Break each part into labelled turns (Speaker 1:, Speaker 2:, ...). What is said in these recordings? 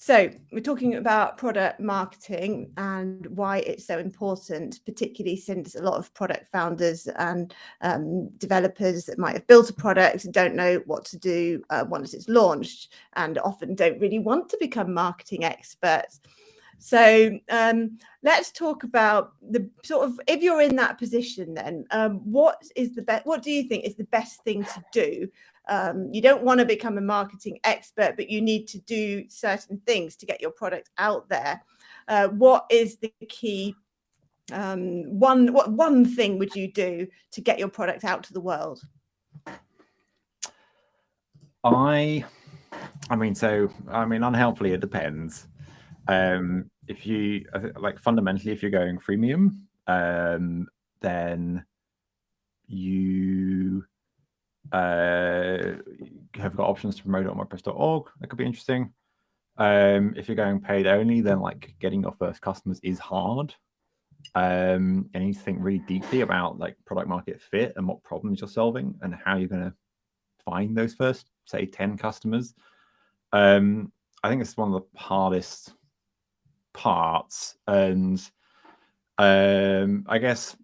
Speaker 1: So we're talking about product marketing and why it's so important, particularly since a lot of product founders and developers that might have built a product don't know what to do once it's launched, and often don't really want to become marketing experts. So let's talk about the sort of, if you're in that position, then what do you think is the best thing to do? You don't want to become a marketing expert, but you need to do certain things to get your product out there. What is the key? What one thing would you do to get your product out to the world?
Speaker 2: I mean, unhelpfully, it depends. If you fundamentally, if you're going freemium, then you have got options to promote it on WordPress.org. That could be interesting. If you're going paid only, then like getting your first customers is hard. And you need to think really deeply about like product market fit and what problems you're solving and how you're going to find those first, say, 10 customers. I think it's one of the hardest parts. And I guess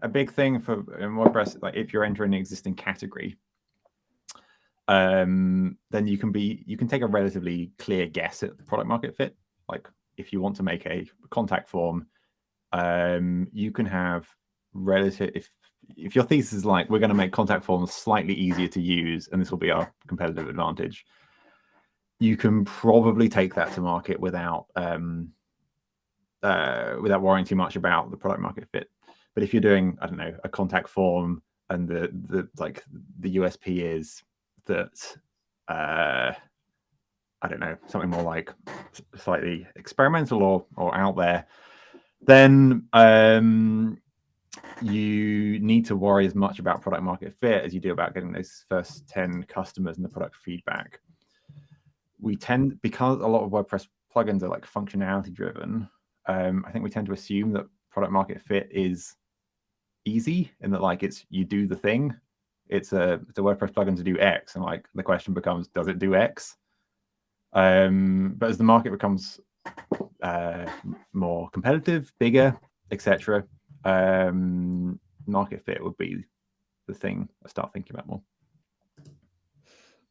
Speaker 2: a big thing in WordPress, like if you're entering an existing category, then you can take a relatively clear guess at the product market fit. Like if you want to make a contact form, you can have if your thesis is like, we're going to make contact forms slightly easier to use and this will be our competitive advantage, you can probably take that to market without worrying too much about the product market fit. But if you're doing, I don't know, a contact form and the USP is that I don't know, something more like slightly experimental or out there, then you need to worry as much about product market fit as you do about getting those first 10 customers and the product feedback. Because a lot of WordPress plugins are like functionality driven, I think we tend to assume that product market fit is easy and that like you do the thing. It's a WordPress plugin to do X, and like the question becomes, does it do X? But as the market becomes more competitive, bigger, etc., market fit would be the thing I start thinking about more.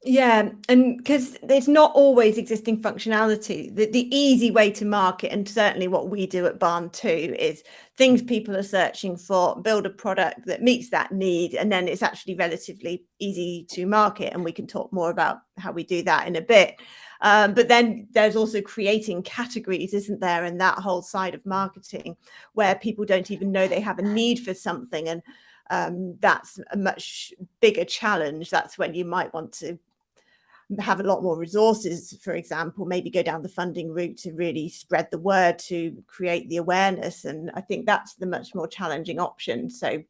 Speaker 1: Yeah, and because there's not always existing functionality. The easy way to market, and certainly what we do at Barn too, is things people are searching for, build a product that meets that need, and then it's actually relatively easy to market. And we can talk more about how we do that in a bit. But then there's also creating categories, isn't there? And that whole side of marketing where people don't even know they have a need for something. And that's a much bigger challenge. That's when you might want to have a lot more resources, for example, maybe go down the funding route to really spread the word to create the awareness. And I think that's the much more challenging option. So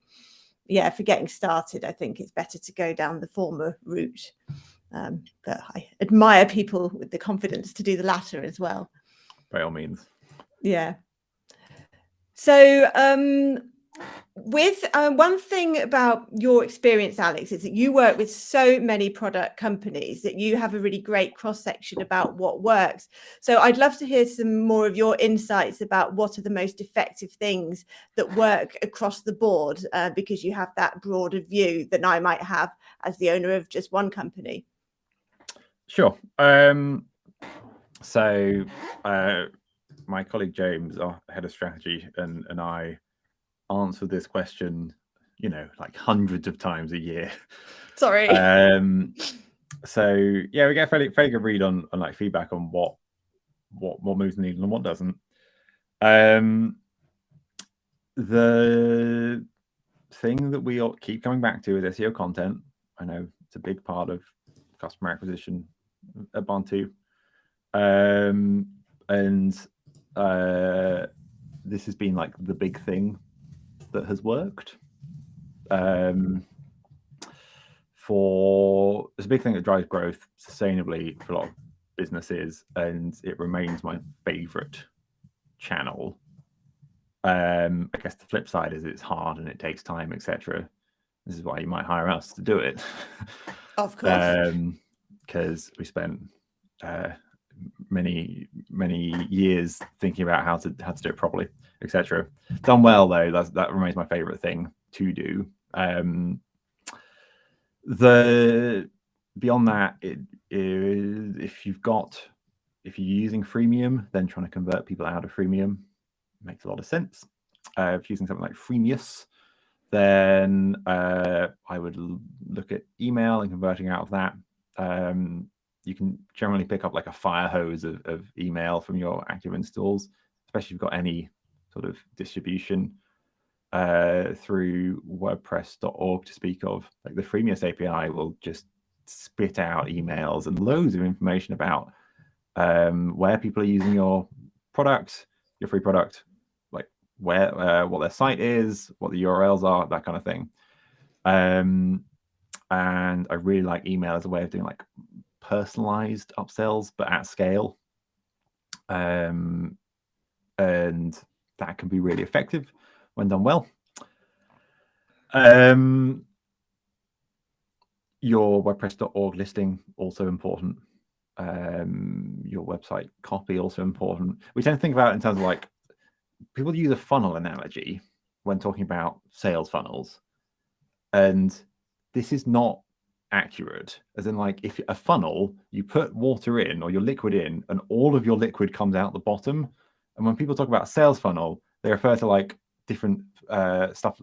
Speaker 1: yeah, for getting started, I think it's better to go down the former route. But I admire people with the confidence to do the latter as well.
Speaker 2: By all means.
Speaker 1: Yeah. So with one thing about your experience, Alex, is that you work with so many product companies that you have a really great cross-section about what works. So I'd love to hear some more of your insights about what are the most effective things that work across the board, because you have that broader view than I might have as the owner of just one company.
Speaker 2: Sure. So my colleague James, our head of strategy, and I answer this question, like hundreds of times a year.
Speaker 1: Sorry.
Speaker 2: So yeah, we get a fairly good read on like feedback on what moves the needle and what doesn't. The thing that we all keep coming back to is SEO content. I know it's a big part of customer acquisition at Barn too. And this has been like the big thing that has worked. It's a big thing that drives growth sustainably for a lot of businesses, and it remains my favorite channel. I guess the flip side is it's hard and it takes time, etc. This is why you might hire us to do it.
Speaker 1: Of course.
Speaker 2: Because we spent many years thinking about how to do it properly, etc. Done well though, that remains my favorite thing to do. Beyond that, if you're using freemium, then trying to convert people out of freemium makes a lot of sense. If you're using something like Freemius, then I would look at email and converting out of that. You can generally pick up like a fire hose of email from your active installs, especially if you've got any sort of distribution through WordPress.org to speak of. Like the Freemius API will just spit out emails and loads of information about where people are using your product, your free product, like where what their site is, what the URLs are, that kind of thing. And I really like email as a way of doing like personalized upsells, but at scale. And that can be really effective when done well. Your WordPress.org listing, also important. Your website copy, also important. We tend to think about it in terms of like, people use a funnel analogy when talking about sales funnels. And this is not accurate, as in like if a funnel, you put water in or your liquid in and all of your liquid comes out the bottom. And when people talk about sales funnel, they refer to like different stuff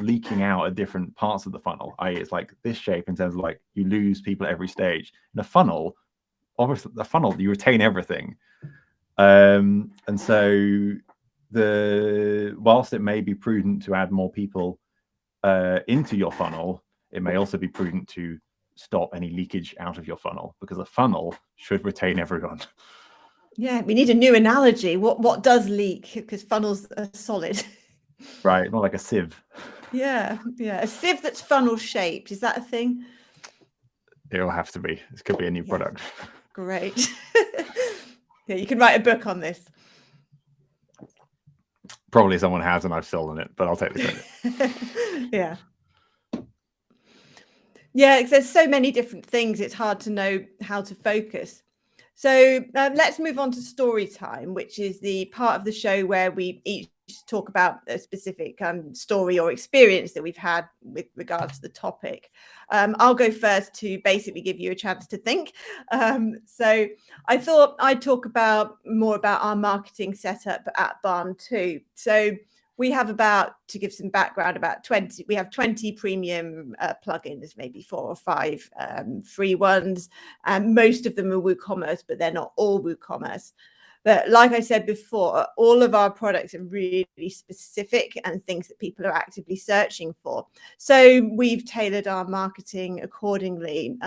Speaker 2: leaking out at different parts of the funnel, i.e. it's like this shape in terms of like you lose people at every stage. In a funnel, obviously the funnel, you retain everything. And so whilst it may be prudent to add more people into your funnel, it may also be prudent to stop any leakage out of your funnel, because a funnel should retain everyone.
Speaker 1: Yeah, we need a new analogy. What does leak? Because funnels are solid.
Speaker 2: Right, not like a sieve.
Speaker 1: Yeah, a sieve that's funnel shaped. Is that a thing?
Speaker 2: It'll have to be. This could be a new product.
Speaker 1: Great. Yeah, you can write a book on this.
Speaker 2: Probably someone has, and I've stolen it, but I'll take the credit.
Speaker 1: Yeah. Yeah, because there's so many different things, it's hard to know how to focus. So let's move on to story time, which is the part of the show where we each talk about a specific story or experience that we've had with regards to the topic. I'll go first to basically give you a chance to think. So I thought I'd talk more about our marketing setup at Barn 2. So we have to give some background, we have 20 premium plugins, maybe 4 or 5 free ones. And most of them are WooCommerce, but they're not all WooCommerce. But like I said before, all of our products are really specific and things that people are actively searching for. So we've tailored our marketing accordingly.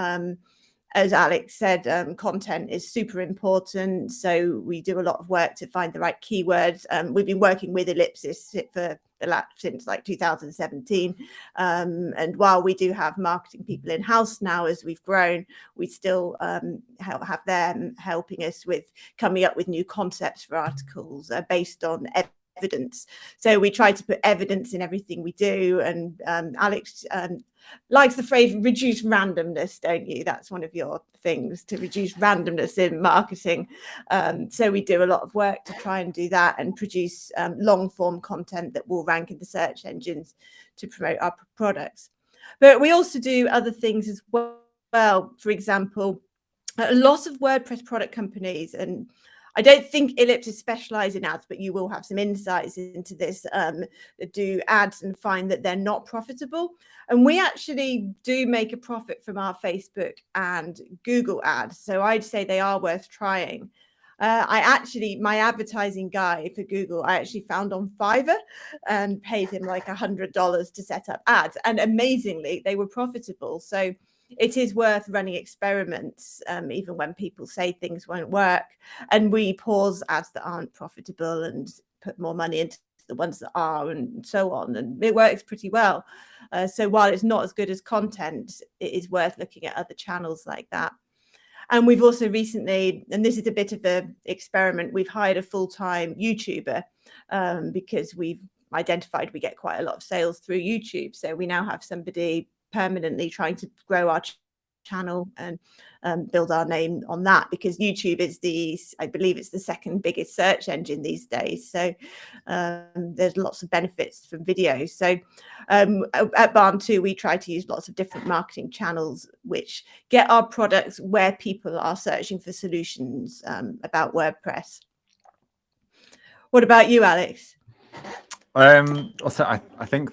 Speaker 1: As Alex said, content is super important. So we do a lot of work to find the right keywords. We've been working with Ellipsis since like 2017. And while we do have marketing people in-house now, as we've grown, we still have them helping us with coming up with new concepts for articles based on evidence. So we try to put evidence in everything we do. And Alex likes the phrase reduce randomness, don't you? That's one of your things, to reduce randomness in marketing. So we do a lot of work to try and do that and produce long form content that will rank in the search engines to promote our products. But we also do other things as well. For example, a lot of WordPress product companies, and I don't think Ellipsis specialize in ads, but you will have some insights into this, do ads and find that they're not profitable. And we actually do make a profit from our Facebook and Google ads. So I'd say they are worth trying. My advertising guy for Google, I actually found on Fiverr and paid him like $100 to set up ads. And amazingly, they were profitable. So it is worth running experiments, even when people say things won't work. And we pause ads that aren't profitable and put more money into the ones that are, and so on. And it works pretty well. So while it's not as good as content, it is worth looking at other channels like that. And we've also recently, and this is a bit of an experiment, we've hired a full-time YouTuber because we've identified we get quite a lot of sales through YouTube. So we now have somebody permanently trying to grow our channel and build our name on that, because YouTube is I believe it's the second biggest search engine these days. So there's lots of benefits from videos. So at Barn2, we try to use lots of different marketing channels which get our products where people are searching for solutions about WordPress. What about you, Alex?
Speaker 2: Also, I think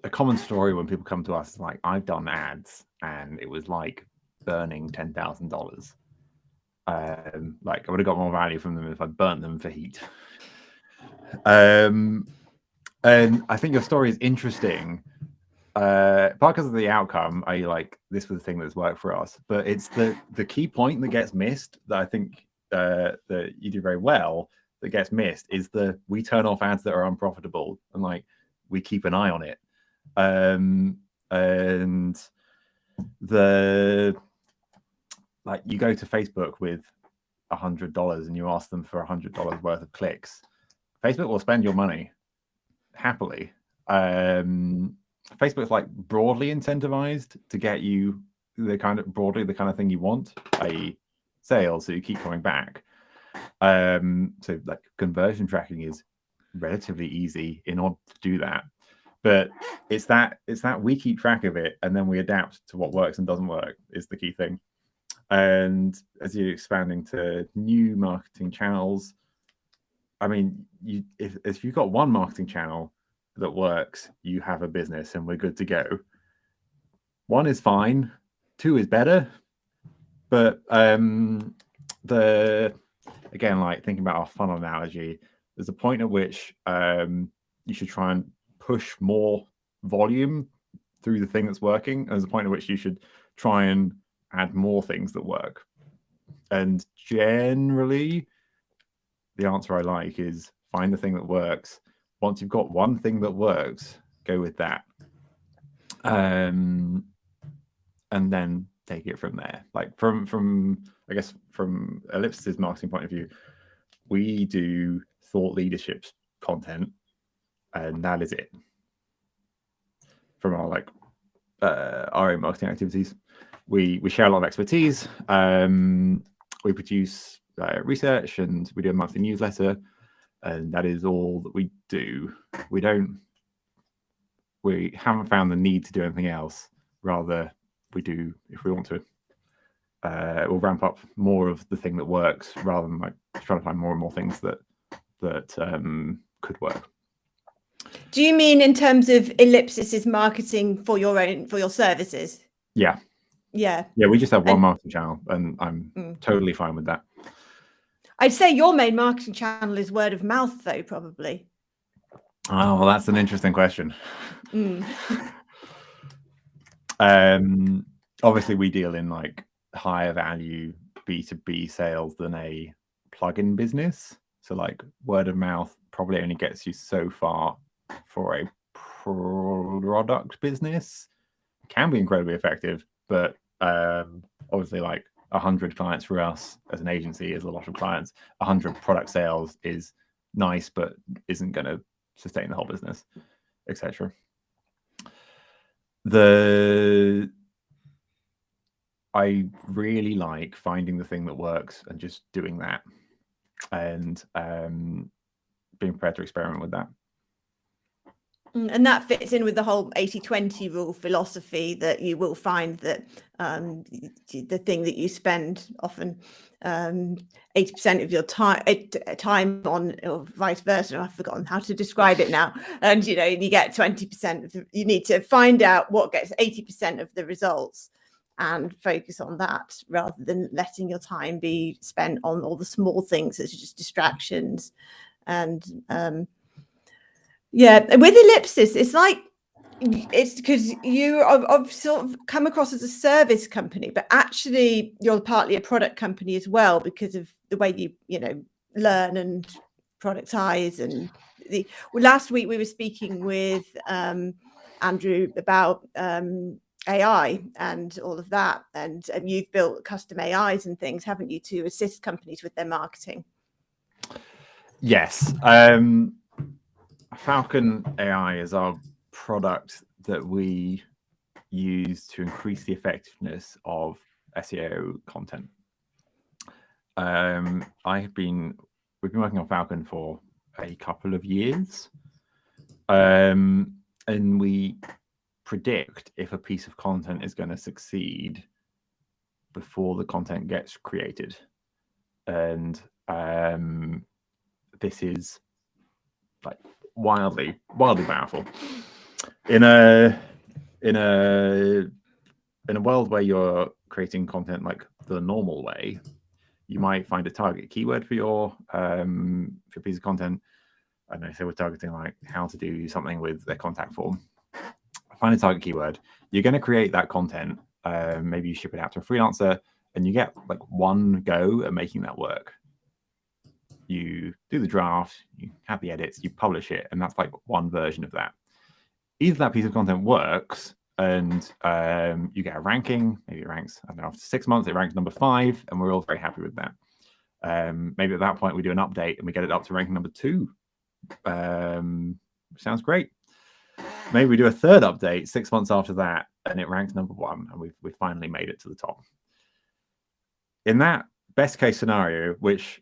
Speaker 2: a common story when people come to us is like, I've done ads and it was like burning $10,000. Like I would have got more value from them if I burnt them for heat. And I think your story is interesting. Part because of the outcome, this was the thing that's worked for us, but it's the key point that gets missed that I think that you do very well that gets missed is we turn off ads that are unprofitable and like we keep an eye on it. And you go to Facebook with $100 and you ask them for $100 worth of clicks, Facebook will spend your money happily. Facebook's like broadly incentivized to get you the kind of thing you want, i.e. sales, so you keep coming back. So like conversion tracking is relatively easy in order to do that. But it's that we keep track of it and then we adapt to what works and doesn't work is the key thing. And as you're expanding to new marketing channels, I mean, if you've got one marketing channel that works, you have a business and we're good to go. One is fine, two is better. But again, like thinking about our funnel analogy, there's a point at which you should try and push more volume through the thing that's working. And there's a point at which you should try and add more things that work. And generally, the answer I like is find the thing that works. Once you've got one thing that works, go with that. And then take it from there. Like from Ellipsis' marketing point of view, we do thought leadership content, and that is it. From our own marketing activities, we share a lot of expertise. We produce research and we do a monthly newsletter, and that is all that we do. We haven't found the need to do anything else. Rather, we do, if we want to, we'll ramp up more of the thing that works rather than like trying to find more and more things that could work.
Speaker 1: Do you mean in terms of Ellipsis' marketing for your services?
Speaker 2: Yeah.
Speaker 1: Yeah.
Speaker 2: Yeah, we just have one marketing channel and I'm totally fine with that.
Speaker 1: I'd say your main marketing channel is word of mouth though, probably.
Speaker 2: Oh, well, that's an interesting question. Obviously we deal in like higher value B2B sales than a plugin business. So like word of mouth probably only gets you so far for a product business. It can be incredibly effective, but obviously like 100 clients for us as an agency is a lot of clients. 100 product sales is nice, but isn't going to sustain the whole business, etc. I really like finding the thing that works and just doing that, and being prepared to experiment with that.
Speaker 1: And that fits in with the whole 80-20 rule philosophy, that you will find that the thing that you spend often 80% of your time on, or vice versa. I've forgotten how to describe it now. And you get 20%. You need to find out what gets 80% of the results and focus on that, rather than letting your time be spent on all the small things that's just distractions. And yeah, with Ellipsis, it's because I've sort of come across as a service company, but actually you're partly a product company as well, because of the way you learn and productize. And last week we were speaking with Andrew about AI and all of that, and you've built custom AIs and things, haven't you, to assist companies with their marketing?
Speaker 2: Yes. Falcon AI is our product that we used to increase the effectiveness of SEO content. We've been working on Falcon for a couple of years, and we predict if a piece of content is going to succeed before the content gets created. And this is like wildly powerful. In a world where you're creating content like the normal way, you might find a target keyword for your piece of content. I don't know, so we're targeting like how to do something with their contact form. Find a target keyword. You're going to create that content. Maybe you ship it out to a freelancer, and you get like one go at making that work. You do the draft, you have the edits, you publish it, and that's like one version of that. Either that piece of content works and you get a ranking, maybe it ranks, I don't know, after 6 months, it ranks number 5, and we're all very happy with that. Maybe at that point we do an update and we get it up to ranking number 2. Sounds great. Maybe we do a third update 6 months after that, and it ranks number 1, and we've finally made it to the top. In that best case scenario, which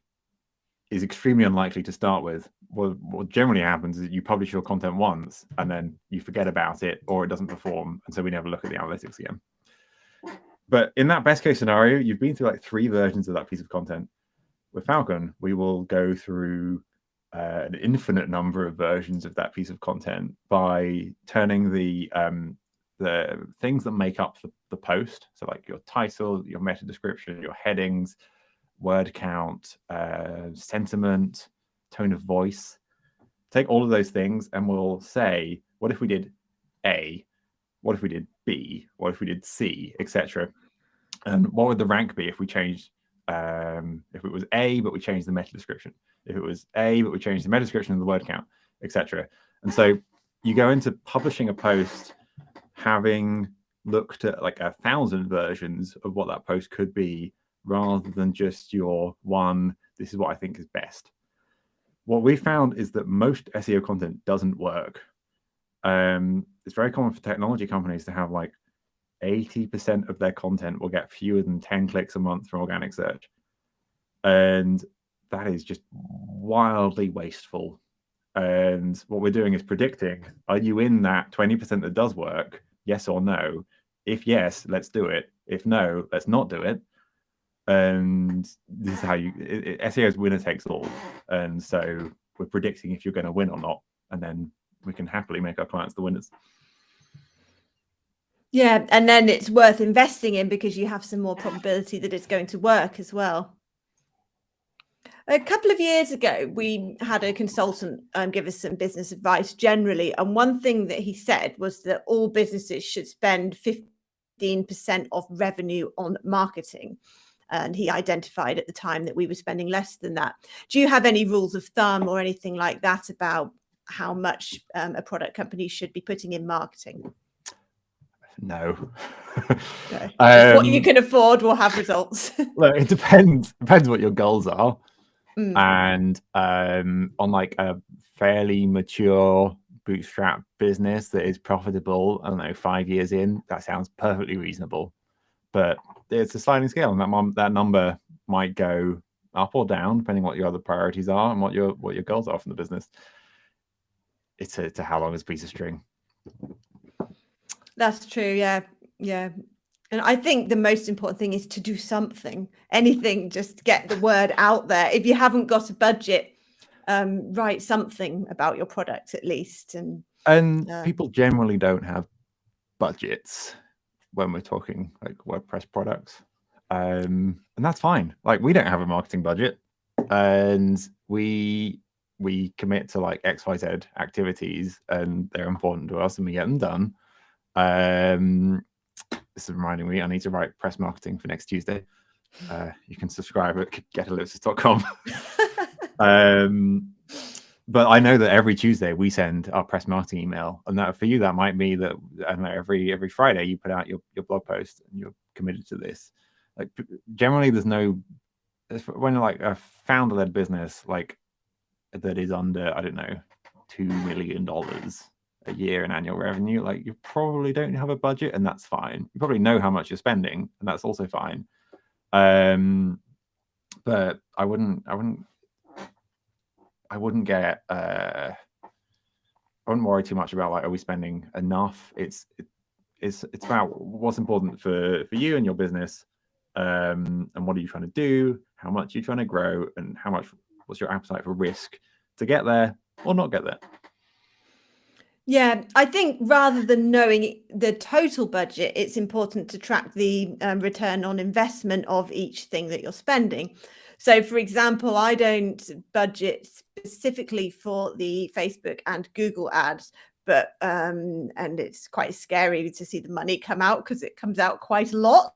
Speaker 2: is extremely unlikely to start with, what generally happens is you publish your content once and then you forget about it, or it doesn't perform, and so we never look at the analytics again. But in that best case scenario, you've been through like 3 versions of that piece of content. With Falcon, we will go through an infinite number of versions of that piece of content by turning the things that make up the post, so like your title, your meta description, your headings, word count, sentiment, tone of voice. Take all of those things and we'll say, what if we did A? What if we did B? What if we did C, etc.? And what would the rank be if we changed, if it was A, but we changed the meta description? If it was A, but we changed the meta description and the word count, etc. And so you go into publishing a post having looked at like 1,000 versions of what that post could be, rather than just your one, this is what I think is best. What we found is that most SEO content doesn't work. It's very common for technology companies to have like 80% of their content will get fewer than 10 clicks a month from organic search. And that is just wildly wasteful. And what we're doing is predicting, are you in that 20% that does work? Yes or no? If yes, let's do it. If no, let's not do it. And this is how SEO is winner takes all. And so we're predicting if you're going to win or not. And then we can happily make our clients the winners.
Speaker 1: Yeah, and then it's worth investing in because you have some more probability that it's going to work as well. A couple of years ago, we had a consultant give us some business advice generally. And one thing that he said was that all businesses should spend 15% of revenue on marketing. And he identified at the time that we were spending less than that. Do you have any rules of thumb or anything like that about how much a product company should be putting in marketing?
Speaker 2: No.
Speaker 1: No. Just what you can afford will have results.
Speaker 2: Well, it depends what your goals are. And on like a fairly mature bootstrap business that is profitable, I don't know, 5 years in, that sounds perfectly reasonable. But it's a sliding scale, and that number might go up or down depending what your other priorities are and what your goals are from the business. It's a how long is a piece of string.
Speaker 1: That's true. Yeah. And I think the most important thing is to do something, anything, just get the word out there. If you haven't got a budget, write something about your product at least. And
Speaker 2: people generally don't have budgets when we're talking like WordPress products. And that's fine. Like, we don't have a marketing budget, and we commit to like XYZ activities, and they're important to us, and we get them done. This is reminding me, I need to write press marketing for next Tuesday. You can subscribe at getellipsis.com. But I know that every Tuesday we send our press marketing email, and that for you, that might be that, I don't know, every Friday you put out your blog post and you're committed to this. Like, generally there's no, when like a founder-led business like that is under, I don't know, $2 million, a year in annual revenue, like you probably don't have a budget, and that's fine. You probably know how much you're spending, and that's also fine. But I wouldn't get I wouldn't worry too much about like, are we spending enough? It's about what's important for you and your business, and what are you trying to do, how much you're trying to grow, and what's your appetite for risk to get there or not get there.
Speaker 1: Yeah, I think rather than knowing the total budget, it's important to track the return on investment of each thing that you're spending. So, for example, I don't budget specifically for the Facebook and Google ads, but and it's quite scary to see the money come out because it comes out quite a lot.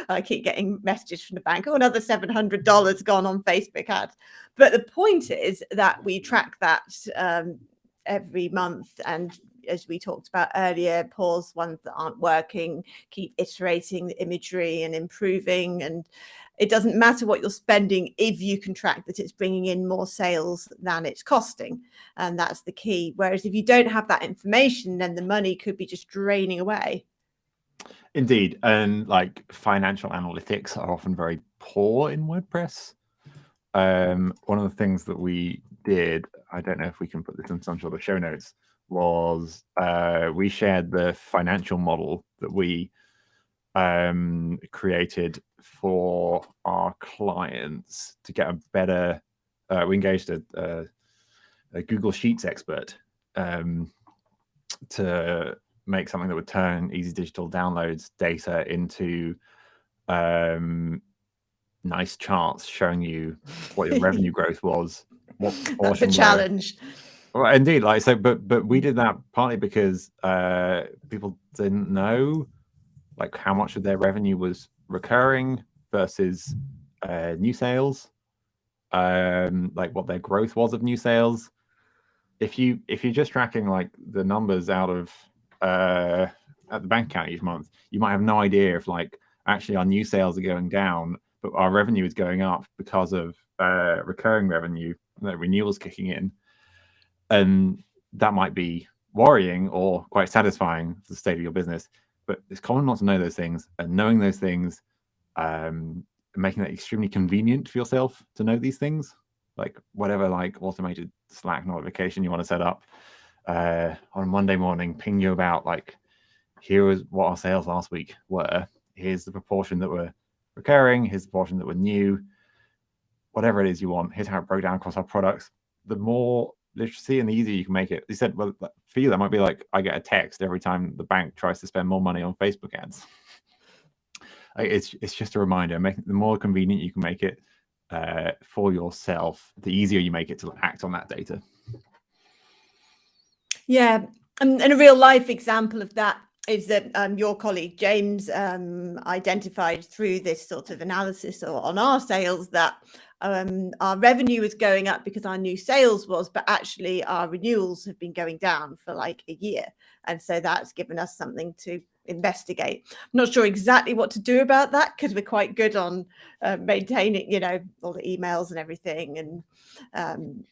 Speaker 1: I keep getting messages from the bank, oh, another $700 gone on Facebook ads. But the point is that we track that every month, and as we talked about earlier, pause ones that aren't working, keep iterating the imagery and improving. And it doesn't matter what you're spending if you can track that it's bringing in more sales than it's costing, and that's the key. Whereas if you don't have that information, then the money could be just draining away.
Speaker 2: Indeed, and like financial analytics are often very poor in WordPress. One of the things that we did, I don't know if we can put this in some sort of show notes, was we shared the financial model that we created for our clients to get a better. We engaged a Google Sheets expert to make something that would turn Easy Digital Downloads data into nice charts showing you what your revenue growth was. What
Speaker 1: That's a challenge.
Speaker 2: Well, indeed, like so, but we did that partly because people didn't know like how much of their revenue was recurring versus new sales, like what their growth was of new sales. If you're just tracking like the numbers out of at the bank account each month, you might have no idea if like actually our new sales are going down, but our revenue is going up because of recurring revenue, the renewals kicking in. And that might be worrying or quite satisfying for the state of your business. But it's common not to know those things, and knowing those things, making it extremely convenient for yourself to know these things, like whatever like automated Slack notification you want to set up on a Monday morning, ping you about like, here is what our sales last week were. Here's the proportion that were recurring. Here's the proportion that were new. Whatever it is you want. Here's how it broke down across our products. The more literacy and the easier you can make it. You said, well, for you, that might be like, I get a text every time the bank tries to spend more money on Facebook ads. It's just a reminder. The more convenient you can make it for yourself, the easier you make it to act on that data.
Speaker 1: Yeah, and a real life example of that is that your colleague James identified through this sort of analysis on our sales that our revenue was going up because our new sales was, but actually our renewals have been going down for like a year. And so that's given us something to investigate. I'm not sure exactly what to do about that because we're quite good on maintaining, you know, all the emails and everything and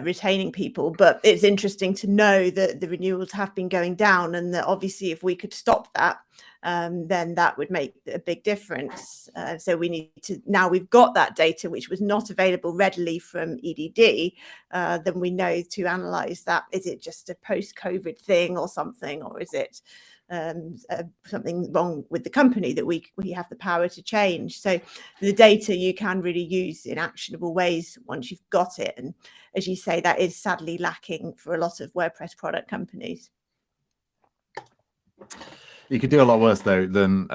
Speaker 1: retaining people, but it's interesting to know that the renewals have been going down, and that obviously if we could stop that, then that would make a big difference. So we need to, now we've got that data which was not available readily from EDD, then we know to analyze that. Is it just a post-COVID thing or something, or is it something wrong with the company that we have the power to change? So the data you can really use in actionable ways once you've got it, and as you say, that is sadly lacking for a lot of WordPress product companies.
Speaker 2: You could do a lot worse though than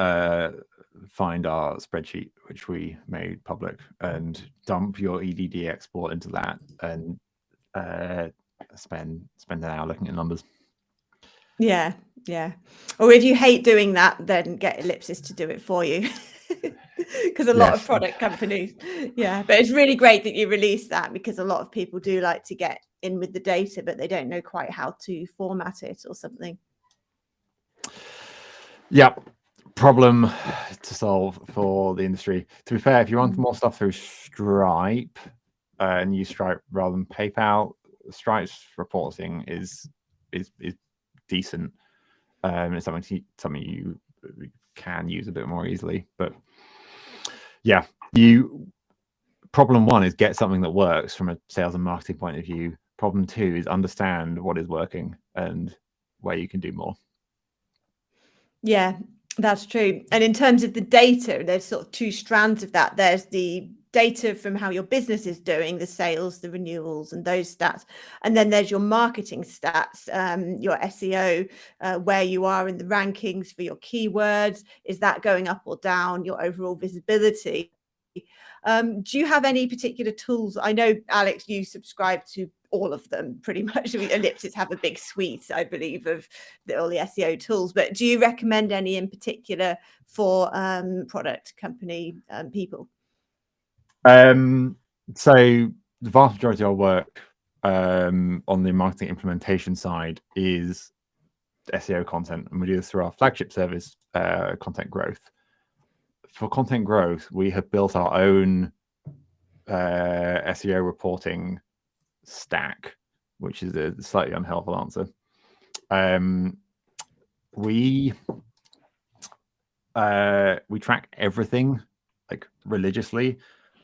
Speaker 2: find our spreadsheet, which we made public, and dump your EDD export into that and spend an hour looking at numbers.
Speaker 1: Yeah. Or if you hate doing that, then get Ellipsis to do it for you. Because a lot of product companies, but it's really great that you released that, because a lot of people do like to get in with the data, but they don't know quite how to format it or something.
Speaker 2: Yeah, problem to solve for the industry. To be fair, if you want more stuff through Stripe and use Stripe rather than PayPal, Stripe's reporting is decent. It's something you can use a bit more easily. But yeah, problem one is get something that works from a sales and marketing point of view. Problem two is understand what is working and where you can do more.
Speaker 1: Yeah, that's true. And in terms of the data, there's sort of two strands of that. There's the data from how your business is doing, the sales, the renewals, and those stats. And then there's your marketing stats, your SEO, where you are in the rankings for your keywords. Is that going up or down? Your overall visibility. Do you have any particular tools? I know, Alex, you subscribe to all of them pretty much. Ellipsis have a big suite, I believe, of all the SEO tools. But do you recommend any in particular for product company people?
Speaker 2: So the vast majority of our work on the marketing implementation side is SEO content, and we do this through our flagship service, Content Growth. For Content Growth, we have built our own SEO reporting stack, which is a slightly unhelpful answer. We track everything like religiously,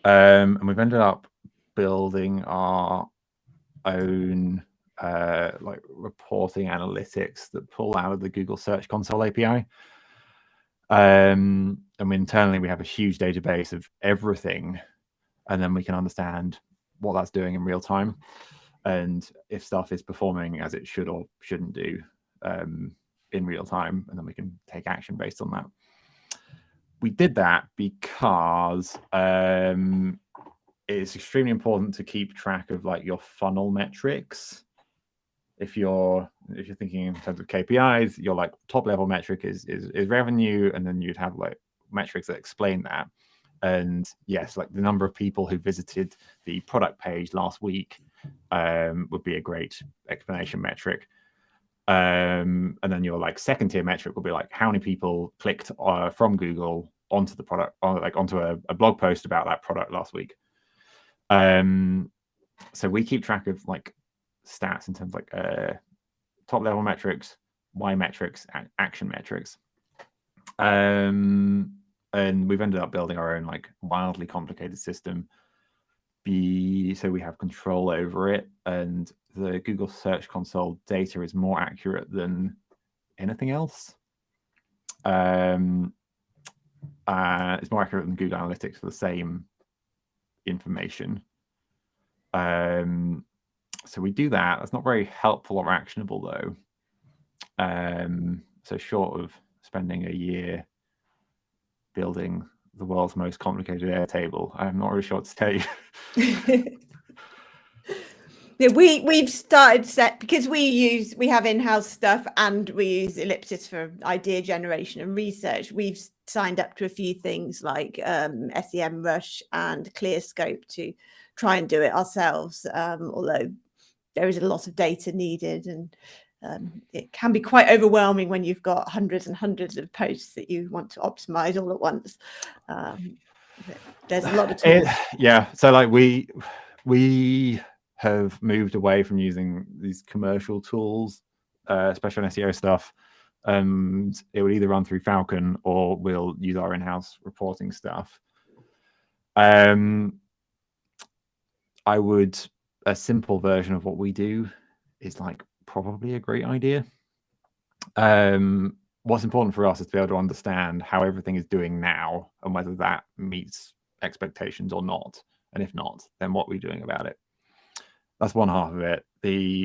Speaker 2: and we've ended up building our own like reporting analytics that pull out of the Google Search Console API. And internally we have a huge database of everything, and then we can understand what that's doing in real time and if stuff is performing as it should or shouldn't do in real time, and then we can take action based on that. We did that because it's extremely important to keep track of like your funnel metrics. If you're thinking in terms of KPIs, your like top level metric is revenue, and then you'd have like metrics that explain that. And yes, like the number of people who visited the product page last week would be a great explanation metric. And then your like second tier metric will be like how many people clicked from Google onto the product, or like onto a blog post about that product last week. So we keep track of like stats in terms of like top level metrics, Y metrics, action metrics. And we've ended up building our own like wildly complicated system so we have control over it, and the Google Search Console data is more accurate than anything else. It's more accurate than Google Analytics for the same information. So we do that. That's not very helpful or actionable though. So short of spending a year building the world's most complicated Airtable, I'm not really sure what to tell you.
Speaker 1: Yeah, we've started because we have in-house stuff and we use Ellipsis for idea generation and research. We've signed up to a few things like SEMrush and ClearScope to try and do it ourselves, although there is a lot of data needed, and it can be quite overwhelming when you've got hundreds and hundreds of posts that you want to optimize all at once. There's a lot of tools.
Speaker 2: Yeah, so like we have moved away from using these commercial tools, especially on SEO stuff. And it would either run through Falcon or we'll use our in-house reporting stuff. A simple version of what we do is like probably a great idea. What's important for us is to be able to understand how everything is doing now and whether that meets expectations or not. And if not, then what are we doing about it? That's one half of it.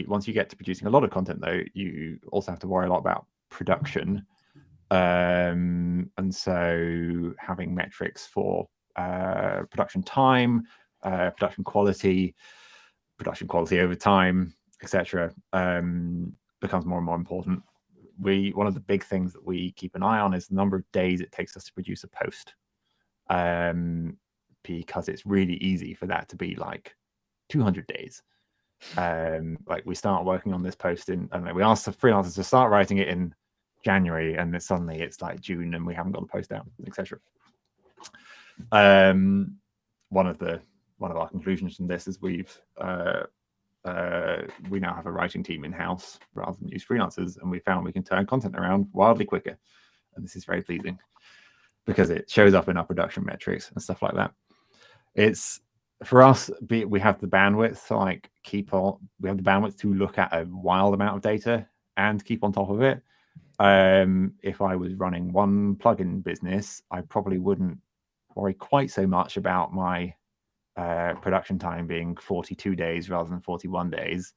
Speaker 2: Once you get to producing a lot of content though, you also have to worry a lot about production. And so having metrics for production time, production quality over time, etc., becomes more and more important. One of the big things that we keep an eye on is the number of days it takes us to produce a post, because it's really easy for that to be like 200 days. Like we start working on this post in, I don't know, we asked the freelancers to start writing it in January, and then suddenly it's like June and we haven't got the post out, etc. One of our conclusions from this is we've we now have a writing team in-house rather than use freelancers, and we found we can turn content around wildly quicker. And this is very pleasing because it shows up in our production metrics and stuff like that. It's, for us, we have the bandwidth to like we have the bandwidth to look at a wild amount of data and keep on top of it. If I was running one plugin business, I probably wouldn't worry quite so much about my production time being 42 days rather than 41 days.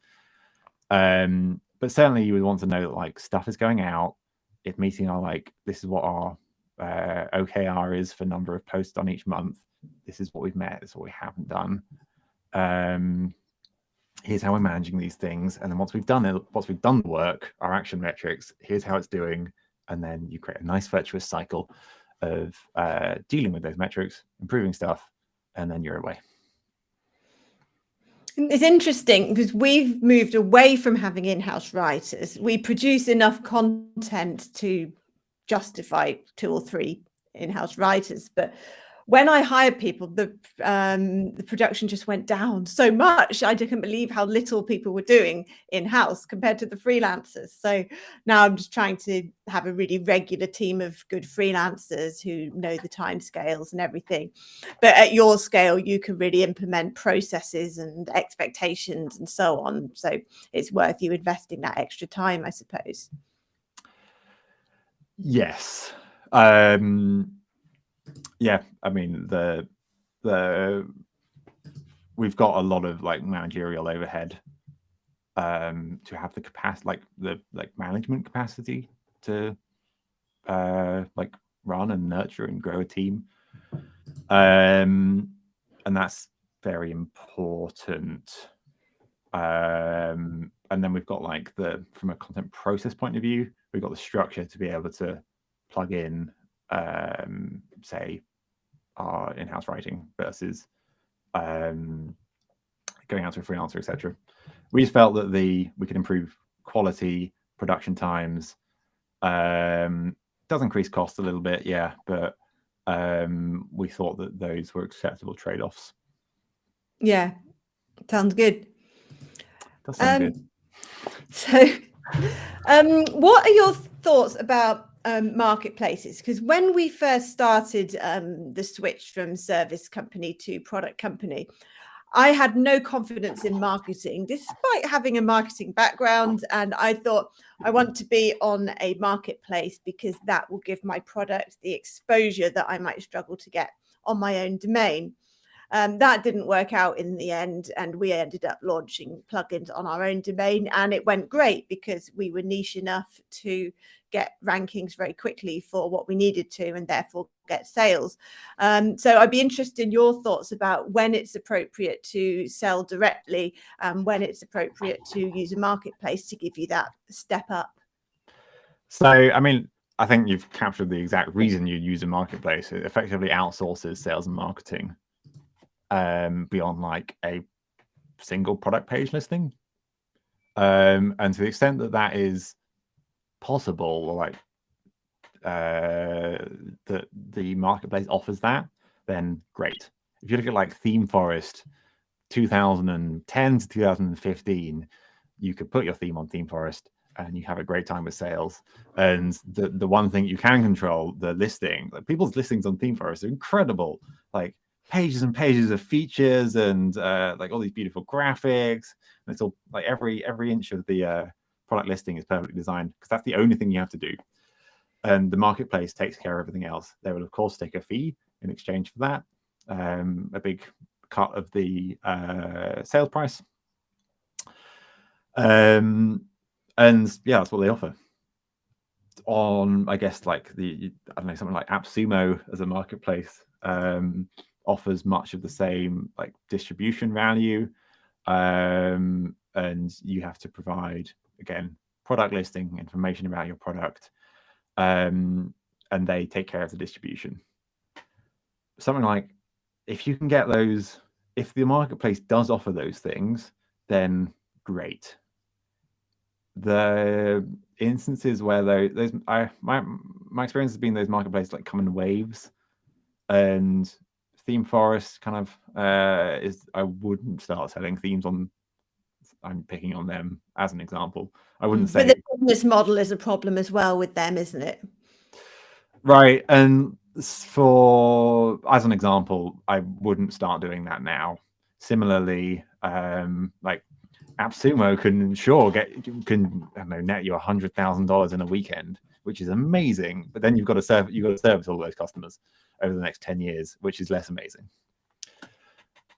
Speaker 2: But certainly you would want to know that like stuff is going out, it's meeting our like, this is what our OKR is for number of posts on each month. This is what we've met, this is what we haven't done. Here's how we're managing these things. And then once we've done it, once we've done the work, our action metrics, here's how it's doing. And then you create a nice virtuous cycle of dealing with those metrics, improving stuff, and then you're away.
Speaker 1: It's interesting because we've moved away from having in-house writers. We produce enough content to justify 2 or 3 in-house writers, but when I hired people, the production just went down so much. I couldn't believe how little people were doing in-house compared to the freelancers. So now I'm just trying to have a really regular team of good freelancers who know the timescales and everything. But at your scale, you can really implement processes and expectations and so on. So it's worth you investing that extra time, I suppose.
Speaker 2: Yes. Yeah, I mean we've got a lot of like managerial overhead to have the capacity, like the management capacity to like run and nurture and grow a team, and that's very important. And then we've got like from a content process point of view, we've got the structure to be able to plug in say our in-house writing versus going out to a freelancer, etc. We just felt that we could improve quality, production times. Does increase cost a little bit, yeah, but we thought that those were acceptable trade-offs.
Speaker 1: Yeah, sounds good.
Speaker 2: Does sound good.
Speaker 1: So what are your thoughts about marketplaces? Because when we first started the switch from service company to product company, I had no confidence in marketing, despite having a marketing background. And I thought, I want to be on a marketplace because that will give my product the exposure that I might struggle to get on my own domain. That didn't work out in the end, and we ended up launching plugins on our own domain, and it went great because we were niche enough to get rankings very quickly for what we needed to, and therefore get sales. So I'd be interested in your thoughts about when it's appropriate to sell directly and when it's appropriate to use a marketplace to give you that step up.
Speaker 2: So, I mean, I think you've captured the exact reason you use a marketplace. It effectively outsources sales and marketing beyond like a single product page listing. And to the extent that that is possible, like that the marketplace offers that, then great. If you look at like Theme Forest 2010 to 2015, you could put your theme on Theme Forest and you have a great time with sales. And the one thing you can control, the listing, like people's listings on Theme Forest are incredible, like pages and pages of features and like all these beautiful graphics. And it's all like every inch of the product listing is perfectly designed because that's the only thing you have to do. And the marketplace takes care of everything else. They will of course take a fee in exchange for that, a big cut of the sales price. And yeah, that's what they offer. On, I guess, like I don't know, something like AppSumo as a marketplace offers much of the same like distribution value, and you have to provide, again, product listing, information about your product, and they take care of the distribution. Something like, if you can get those, if the marketplace does offer those things, then great. The instances where my experience has been those marketplaces like come in waves, and Theme Forest kind of is, I wouldn't start selling themes on I'm picking on them as an example. I wouldn't
Speaker 1: But
Speaker 2: say
Speaker 1: the business model is a problem as well with them, isn't it?
Speaker 2: right. And for as an example, I wouldn't start doing that now. Similarly, like AppSumo can I don't know, net you $100,000 in a weekend, which is amazing. But then you've got to service all those customers over the next 10 years, which is less amazing.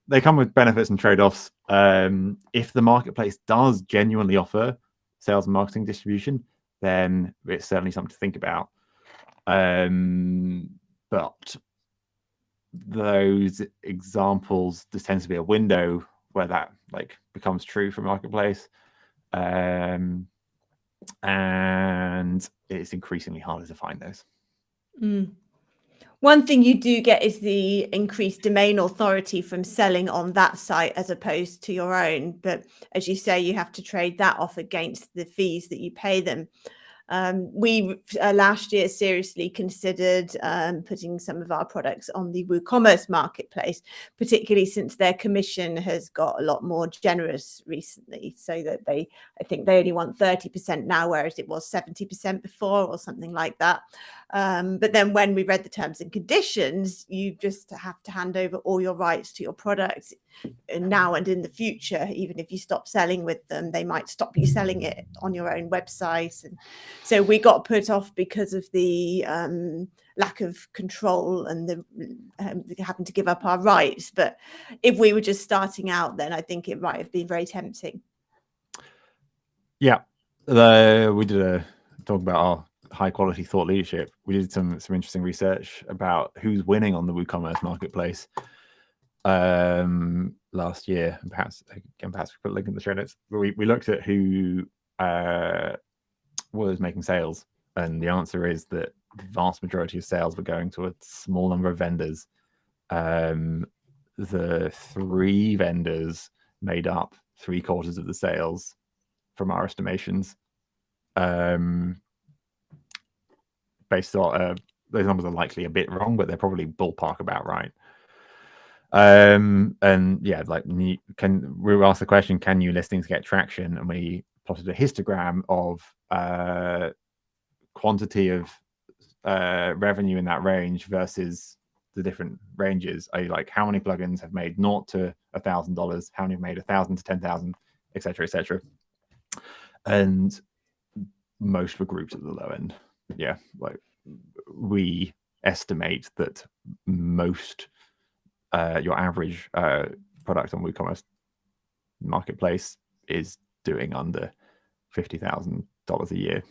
Speaker 2: They come with benefits and trade-offs. If the marketplace does genuinely offer sales and marketing distribution, then it's certainly something to think about. But those examples, there tends to be a window where that like becomes true for marketplace, and it's increasingly harder to find those.
Speaker 1: One thing you do get is the increased domain authority from selling on that site as opposed to your own. But as you say, you have to trade that off against the fees that you pay them. We last year seriously considered putting some of our products on the WooCommerce marketplace, particularly since their commission has got a lot more generous recently, so that I think they only want 30% now, whereas it was 70% before or something like that. But then when we read the terms and conditions, you just have to hand over all your rights to your products now and in the future. Even if you stop selling with them, they might stop you selling it on your own website. And so we got put off because of the lack of control and the having to give up our rights. But if we were just starting out, then I think it might have been very tempting.
Speaker 2: Yeah, we did a talk about our high quality thought leadership. We did some interesting research about who's winning on the WooCommerce marketplace last year, and perhaps we put a link in the show notes. But we looked at who was making sales, and the answer is that the vast majority of sales were going to a small number of vendors. The 3 vendors made up 3/4 of the sales from our estimations. Based on those numbers are likely a bit wrong, but they're probably ballpark about right. And yeah, like we asked the question, can new listings get traction? And we plotted a histogram of quantity of revenue in that range versus the different ranges. Like how many plugins have made $0 to $1,000, how many have made $1,000 to $10,000, etc., etc. And most were grouped at the low end. Yeah, like we estimate that most your average product on WooCommerce marketplace is doing under $50,000 a year.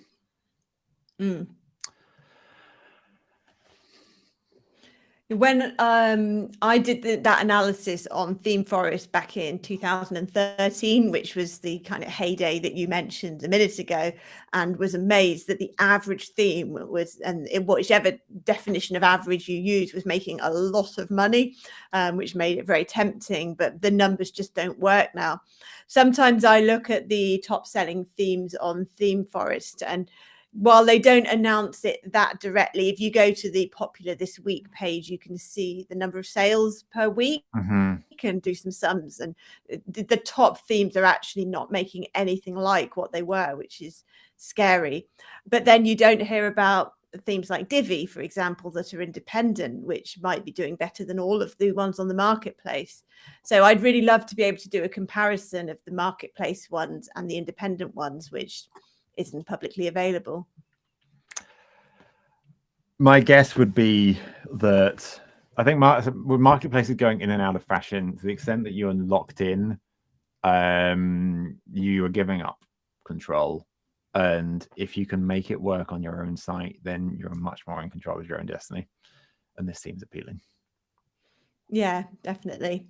Speaker 1: When I did that analysis on ThemeForest back in 2013, which was the kind of heyday that you mentioned a minute ago, and was amazed that the average theme was, and whichever definition of average you use, was making a lot of money, which made it very tempting, but the numbers just don't work now. Sometimes I look at the top selling themes on ThemeForest, and while they don't announce it that directly, if you go to the popular this week page, you can see the number of sales per week. You can do some sums, and the top themes are actually not making anything like what they were, which is scary. But then you don't hear about themes like Divi, for example, that are independent, which might be doing better than all of the ones on the marketplace. So I'd really love to be able to do a comparison of the marketplace ones and the independent ones, which isn't publicly available.
Speaker 2: My guess would be that I think marketplace is going in and out of fashion to the extent that you're locked in. You are giving up control, and if you can make it work on your own site, then you're much more in control of your own destiny, and this seems appealing.
Speaker 1: Yeah, definitely.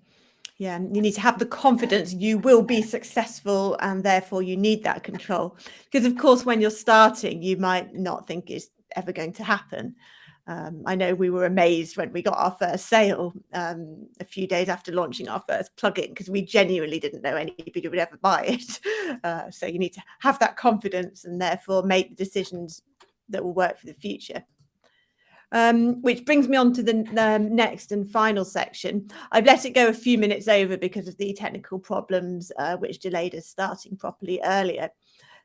Speaker 1: Yeah, you need to have the confidence you will be successful, and therefore you need that control. Because of course, when you're starting, you might not think it's ever going to happen. I know we were amazed when we got our first sale a few days after launching our first plugin, because we genuinely didn't know anybody would ever buy it. So you need to have that confidence and therefore make the decisions that will work for the future. Which brings me on to the next and final section. I've let it go a few minutes over because of the technical problems which delayed us starting properly earlier.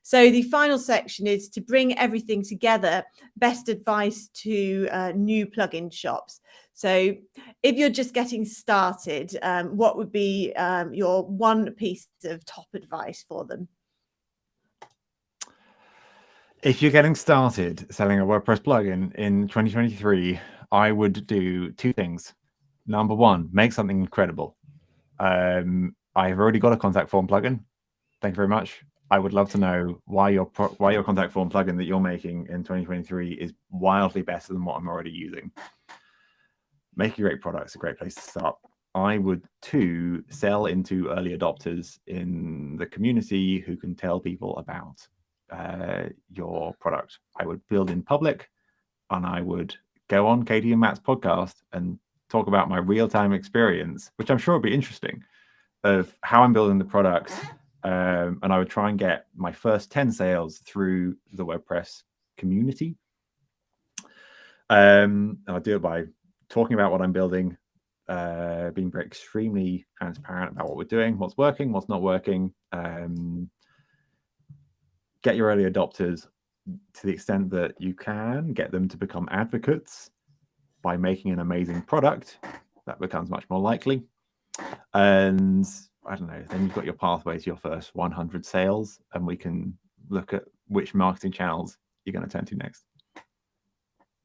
Speaker 1: So the final section is to bring everything together, best advice to new plugin shops. So if you're just getting started, what would be your one piece of top advice for them?
Speaker 2: If you're getting started selling a WordPress plugin in 2023, I would do two things. Number one, make something incredible. I've already got a contact form plugin. Thank you very much. I would love to know why your contact form plugin that you're making in 2023 is wildly better than what I'm already using. Making great products is a great place to start. I would too sell into early adopters in the community who can tell people about your product. I would build in public, and I would go on Katie and Matt's podcast and talk about my real-time experience, which I'm sure would be interesting, of how I'm building the products. And I would try and get my first 10 sales through the WordPress community. And I'll do it by talking about what I'm building, being very extremely transparent about what we're doing, what's working, what's not working. Get your early adopters to the extent that you can, get them to become advocates by making an amazing product. That becomes much more likely. And I don't know, then you've got your pathway to your first 100 sales, and we can look at which marketing channels you're going to turn to next.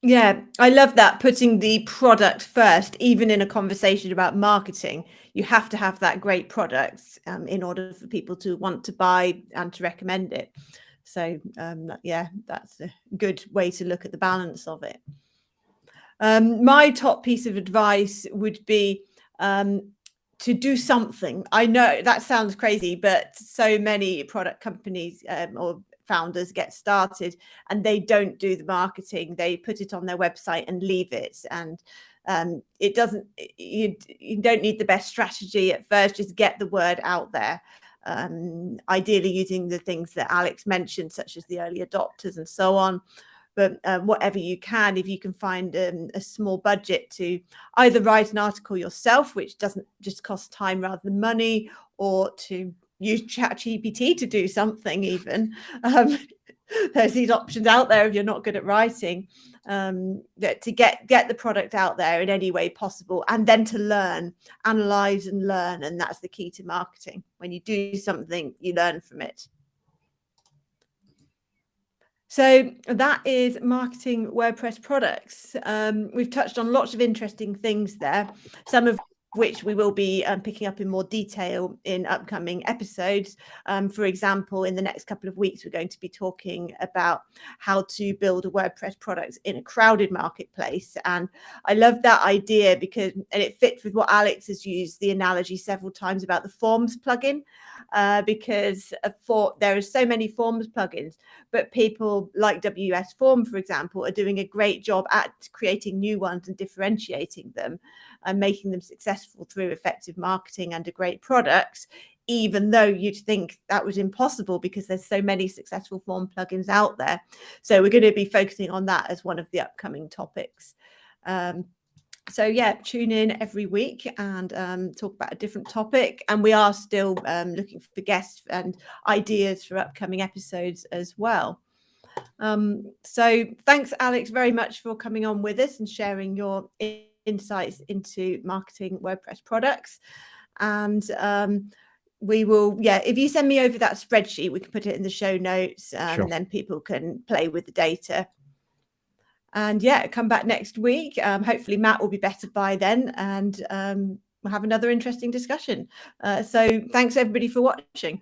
Speaker 1: Yeah, I love that, putting the product first. Even in a conversation about marketing, you have to have that great product in order for people to want to buy and to recommend it. So yeah, that's a good way to look at the balance of it. My top piece of advice would be to do something. I know that sounds crazy, but so many product companies or founders get started and they don't do the marketing. They put it on their website and leave it. And it doesn't, you don't need the best strategy at first. Just get the word out there. Ideally using the things that Alex mentioned, such as the early adopters and so on. But whatever you can, if you can find a small budget to either write an article yourself, which doesn't just cost time rather than money, or to use ChatGPT to do something even. There's these options out there if you're not good at writing, to get the product out there in any way possible, and then to learn, analyze and learn. And that's the key to marketing. When you do something, you learn from it. So that is marketing WordPress products. We've touched on lots of interesting things there, some of which we will be picking up in more detail in upcoming episodes. For example, in the next couple of weeks, we're going to be talking about how to build a WordPress product in a crowded marketplace. And I love that idea because, and it fits with what Alex has used the analogy several times about the Forms plugin, because there are so many Forms plugins, but people like WS Form, for example, are doing a great job at creating new ones and differentiating them and making them successful through effective marketing and a great products, even though you'd think that was impossible because there's so many successful form plugins out there. So we're going to be focusing on that as one of the upcoming topics. So yeah, tune in every week and talk about a different topic. And we are still looking for guests and ideas for upcoming episodes as well. So thanks, Alex, very much for coming on with us and sharing your insights into marketing WordPress products. And we will, if you send me over that spreadsheet, we can put it in the show notes,
Speaker 2: Sure.
Speaker 1: And then people can play with the data. And come back next week. Hopefully Matt will be better by then, and we'll have another interesting discussion. So thanks everybody for watching.